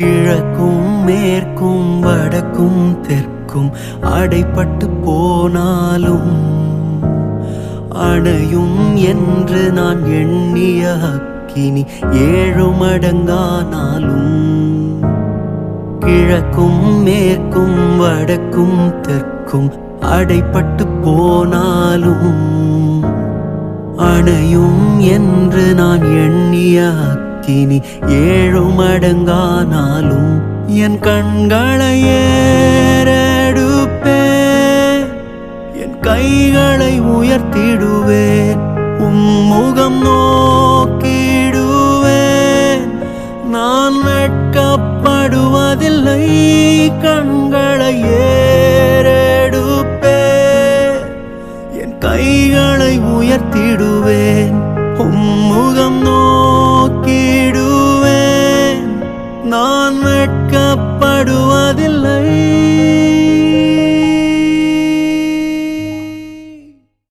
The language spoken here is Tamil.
கிழக்கும் மேற்கும் வடக்கும் தெற்கும் அடைப்பட்டு போனாலும் அணையும் என்று நான் எண்ணிய அக்கினி 7 மடங்கானாலும் கிழக்கும் மேற்கும் வடக்கும் தெற்கும் அடைப்பட்டு போனாலும் அணையும் என்று நான் எண்ணிய அக்கினி 7 மடங்கானாலும் என் கண்களை ஏறெடுப்பேன், என் கைகளை உயர்த்திடுவேன், முகம் நோக்கிடுவேன். நான் வெட்கப்படுவதில்லை, கண்களை ஏறெடுப்பேன், என் கைகளை உயர்த்திடுவேன், முகம் நோக்கிடுவேன். நான் வெட்கப்படுவதில்லை.